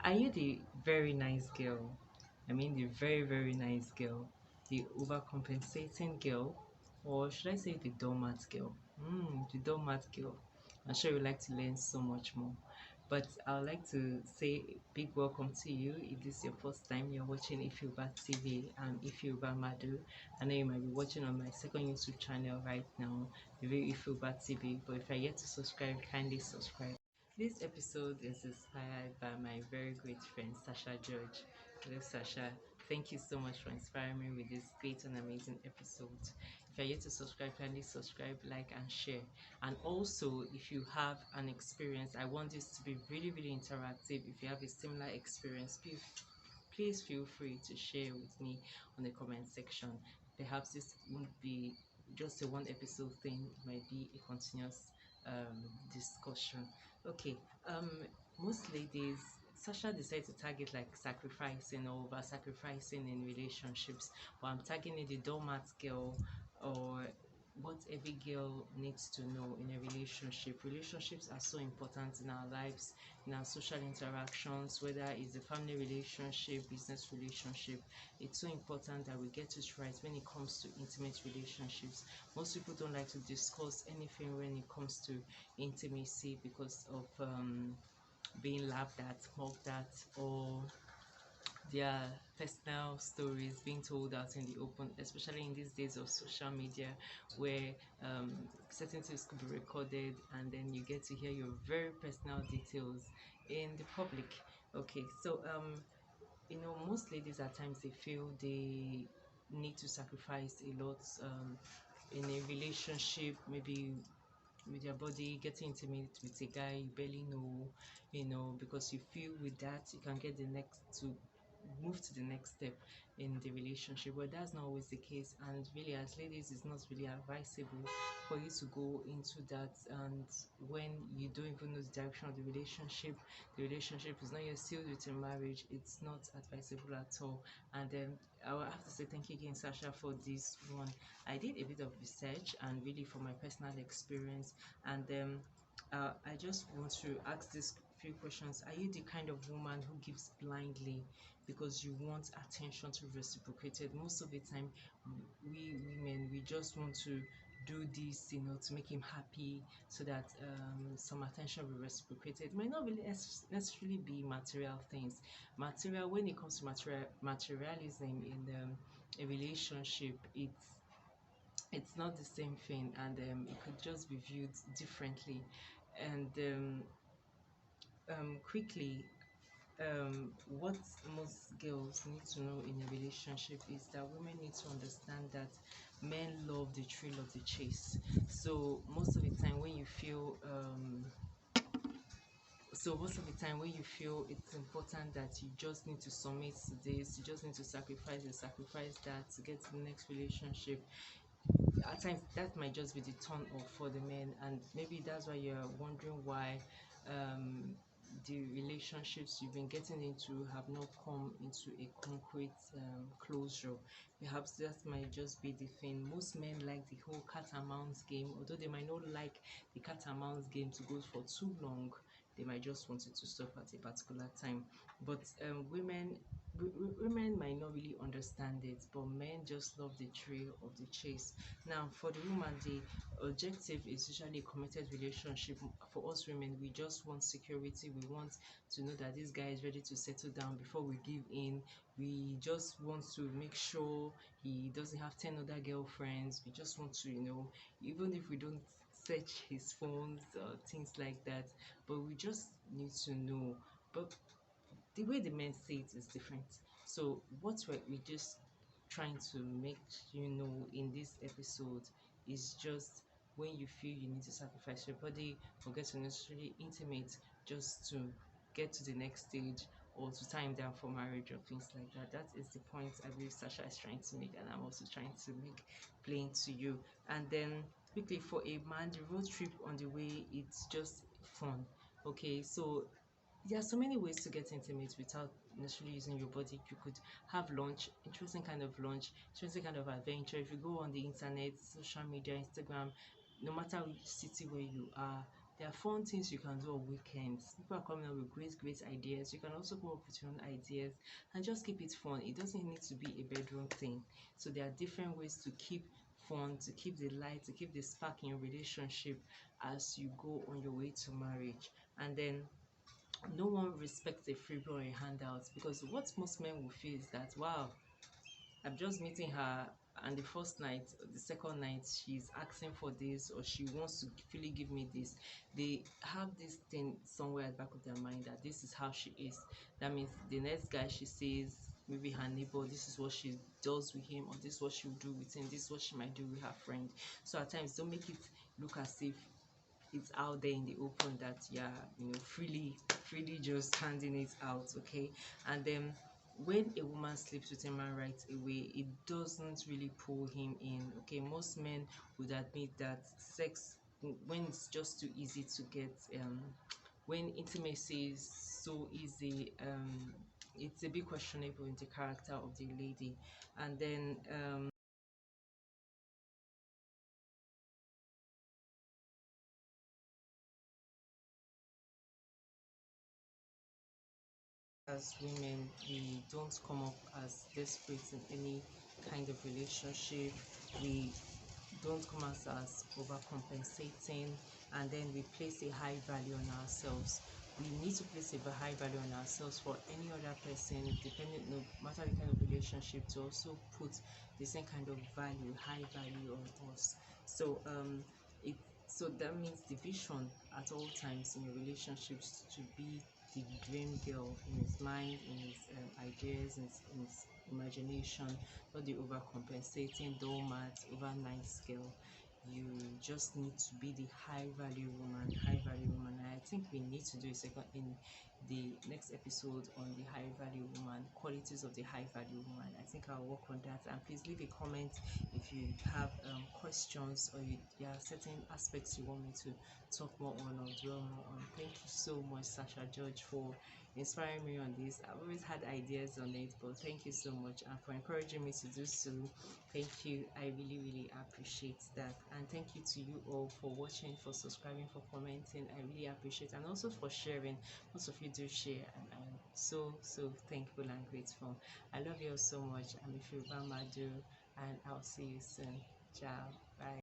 Are you the very nice girl? I mean, the very, very nice girl, the overcompensating girl, or should I say the doormat girl? The doormat girl. I'm sure you'd like to learn so much more. But I would like to say a big welcome to you. If this is your first time you're watching Ifyoba TV and Ifyoba Madu, I know you might be watching on my second YouTube channel right now, the Ifyoba TV. But if you're yet to subscribe, kindly subscribe. This episode is inspired by my very great friend Sasha George. Hello, Sasha. Thank you so much for inspiring me with this great and amazing episode. If you're yet to subscribe, kindly subscribe, like, and share. And also, if you have an experience, I want this to be really, really interactive. If you have a similar experience, please feel free to share with me on the comment section. Perhaps this won't be just a one episode thing, it might be a continuous discussion. Okay, um, most ladies, Sasha decided to target like sacrificing or over sacrificing in relationships, but I'm targeting the doormat girl or what every girl needs to know in a relationship. Relationships are so important in our lives, in our social interactions, whether it's a family relationship, business relationship. It's so important that we get it right when it comes to intimate relationships. Most people don't like to discuss anything when it comes to intimacy because of being laughed at, mocked at, or their personal stories being told out in the open, especially in these days of social media where um, certain things could be recorded and then you get to hear your very personal details in the public. Okay, so most ladies at times they feel they need to sacrifice a lot in a relationship, maybe with your body, getting intimate with a guy you barely know, because you feel with that you can get the next to move to the next step in the relationship. But that's not always the case, and really, as ladies, it's not really advisable for you to go into that. And when you don't even know the direction of the relationship is not yet sealed with a marriage, it's not advisable at all. And then I will have to say thank you again, Sasha, for this one. I did a bit of research and really for my personal experience, and I just want to ask this few questions. Are you the kind of woman who gives blindly because you want attention to be reciprocated? Most of the time, we women, we just want to do this, to make him happy so that some attention will be reciprocated. It might not really necessarily be material things. Material, when it comes to materialism in a relationship, it's not the same thing, and it could just be viewed differently. And quickly, what most girls need to know in a relationship is that women need to understand that men love the thrill of the chase. So most of the time when you feel it's important that you just need to submit to this, you just need to sacrifice that to get to the next relationship, at times that might just be the turn off for the men, and maybe that's why you're wondering why um, the relationships you've been getting into have not come into a concrete closure. Perhaps that might just be the thing. Most men like the whole cat and mouse game, although they might not like the cat and mouse game to go for too long. They might just want it to stop at a particular time. But women might not really understand it, but men just love the thrill of the chase. Now, for the woman, the objective is usually a committed relationship. For us women, we just want security. We want to know that this guy is ready to settle down before we give in. We just want to make sure he doesn't have 10 other girlfriends. We just want to, even if we don't search his phones or things like that, but we just need to know. But the way the men say it is different. So what we just trying to make you know in this episode is just when you feel you need to sacrifice your body or get to necessarily intimate just to get to the next stage or to time down for marriage or things like that. That is the point I believe Sasha is trying to make, and I'm also trying to make plain to you. And then quickly, for a man, the road trip on the way, it's just fun. Okay, so there are so many ways to get intimate without necessarily using your body. You could have lunch, interesting kind of lunch, interesting kind of adventure. If you go on the internet, social media, Instagram, no matter which city where you are, There are fun things you can do on weekends. People are coming up with great ideas. You can also come up with your own ideas and just keep it fun. It doesn't need to be a bedroom thing. So there are different ways to keep fun, to keep the light, to keep the spark in your relationship as you go on your way to marriage. And then no one respects a freebie or a handout, because what most men will feel is that, wow, I'm just meeting her, and the first night, the second night, she's asking for this, or she wants to really give me this. They have this thing somewhere at the back of their mind that this is how she is. That means the next guy she sees, maybe her neighbor, this is what she does with him, or this is what she'll do with him, this is what she might do with her friend. So at times, don't make it look as if it's out there in the open that yeah, freely just handing it out, okay? And then when a woman sleeps with a man right away, it doesn't really pull him in, okay? Most men would admit that sex, when it's just too easy to get, when intimacy is so easy, it's a bit questionable in the character of the lady. And then as women, we don't come up as desperate in any kind of relationship. We don't come as overcompensating, and then we place a high value on ourselves. We need to place a high value on ourselves for any other person, depending, no matter the kind of relationship, to also put the same kind of value, high value on us. So it so that means the vision at all times in your relationships to be the dream girl in his mind, in his ideas, in his imagination, not the overcompensating doormat, over nice girl. You just need to be the high value woman, high value woman. And I think we need to do a second in the next episode on the high value woman, qualities of the high value woman. I think I'll work on that. And please leave a comment if you have questions, or there are certain aspects you want me to talk more on or dwell more on. Thank you so much, Sasha George, for inspiring me on this. I've always had ideas on it, but thank you so much, and for encouraging me to do so. Thank you. I really appreciate that. And thank you to you all for watching, for subscribing, for commenting. I really appreciate it. And also for sharing. Most of you do share, and I'm so thankful and grateful. I love you all so much. I'm Ifeoma Madu, and I'll see you soon. Ciao. Bye.